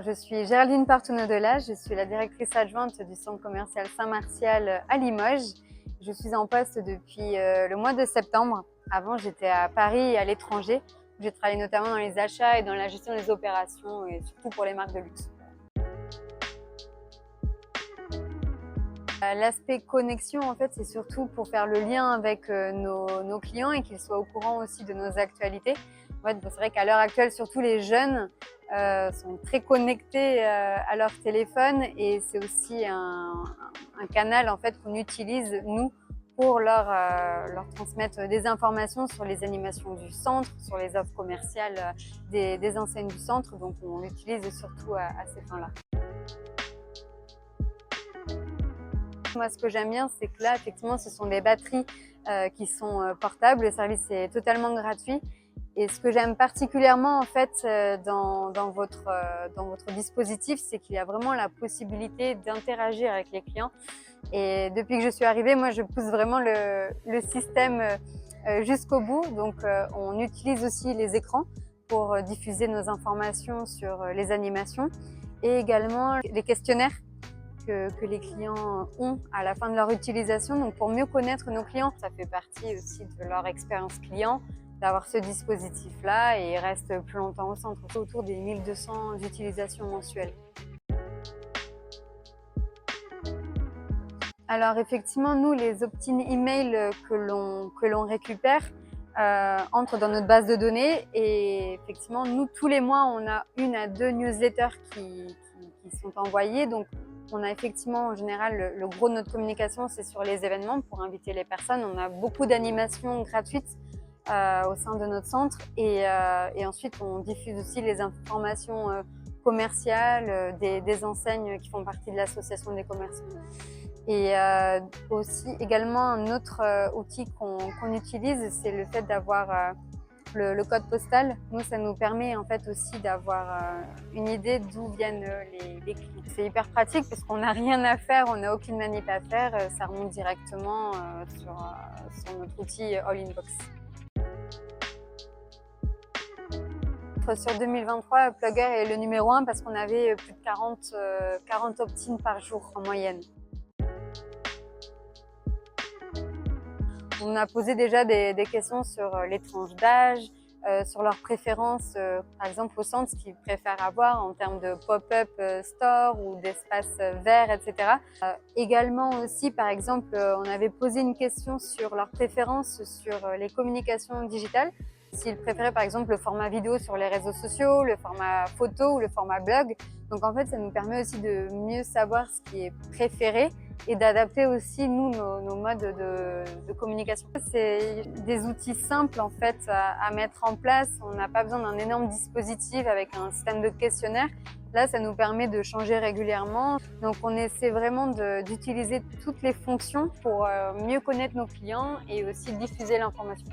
Je suis Géraldine Partouneau-Delage, je suis la directrice adjointe du centre commercial Saint-Martial à Limoges. Je suis en poste depuis le mois de septembre. Avant, j'étais à Paris et à l'étranger. J'ai travaillé notamment dans les achats et dans la gestion des opérations, et surtout pour les marques de luxe. L'aspect connexion, en fait, c'est surtout pour faire le lien avec nos clients et qu'ils soient au courant aussi de nos actualités. En fait, c'est vrai qu'à l'heure actuelle, surtout les jeunes sont très connectés à leur téléphone, et c'est aussi un canal en fait qu'on utilise nous pour leur transmettre des informations sur les animations du centre, sur les offres commerciales des enseignes du centre. Donc on l'utilise surtout à ces fins-là. Moi, ce que j'aime bien, c'est que là, effectivement, ce sont des batteries qui sont portables. Le service est totalement gratuit. Et ce que j'aime particulièrement, en fait, dans votre dispositif, c'est qu'il y a vraiment la possibilité d'interagir avec les clients. Et depuis que je suis arrivée, moi, je pousse vraiment le système jusqu'au bout. Donc, on utilise aussi les écrans pour diffuser nos informations sur les animations, et également les questionnaires que les clients ont à la fin de leur utilisation. Donc pour mieux connaître nos clients, ça fait partie aussi de leur expérience client d'avoir ce dispositif-là, et ils restent plus longtemps au centre, autour des 1200 utilisations mensuelles. Alors effectivement, nous, les opt-in email que l'on récupère entrent dans notre base de données, et effectivement, nous, tous les mois, on a 1 à 2 newsletters qui sont envoyés. Donc on a effectivement en général le gros de notre communication, c'est sur les événements pour inviter les personnes. On a beaucoup d'animations gratuites au sein de notre centre, et ensuite on diffuse aussi les informations commerciales des enseignes qui font partie de l'association des commerçants. Et aussi également un autre outil qu'on utilise, c'est le fait d'avoir le code postal. Nous, ça nous permet en fait aussi d'avoir une idée d'où viennent les clients. C'est hyper pratique parce qu'on n'a rien à faire, on n'a aucune manip à faire, ça remonte directement sur notre outil All Inbox. Sur 2023, Plugger est le numéro 1 parce qu'on avait plus de 40 opt-in par jour en moyenne. On a posé déjà des questions sur les tranches d'âge, sur leurs préférences, par exemple au centre, ce qu'ils préfèrent avoir en termes de pop-up store ou d'espace vert, etc. Également aussi, par exemple, on avait posé une question sur leurs préférences sur les communications digitales. S'ils préféraient par exemple le format vidéo sur les réseaux sociaux, le format photo ou le format blog. Donc en fait, ça nous permet aussi de mieux savoir ce qui est préféré et d'adapter aussi nous nos modes de communication. C'est des outils simples en fait à mettre en place. On n'a pas besoin d'un énorme dispositif avec un système de questionnaire. Là, ça nous permet de changer régulièrement. Donc on essaie vraiment d'utiliser toutes les fonctions pour mieux connaître nos clients et aussi diffuser l'information.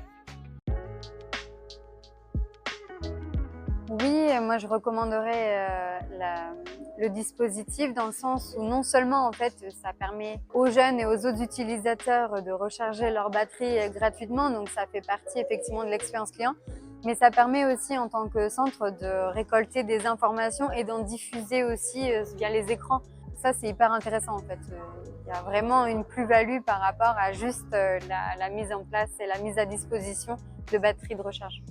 Oui, moi je recommanderais le dispositif dans le sens où non seulement en fait ça permet aux jeunes et aux autres utilisateurs de recharger leur batterie gratuitement, donc ça fait partie effectivement de l'expérience client, mais ça permet aussi en tant que centre de récolter des informations et d'en diffuser aussi via les écrans. Ça c'est hyper intéressant en fait. Il y a vraiment une plus-value par rapport à juste la mise en place et la mise à disposition de batteries de recharge.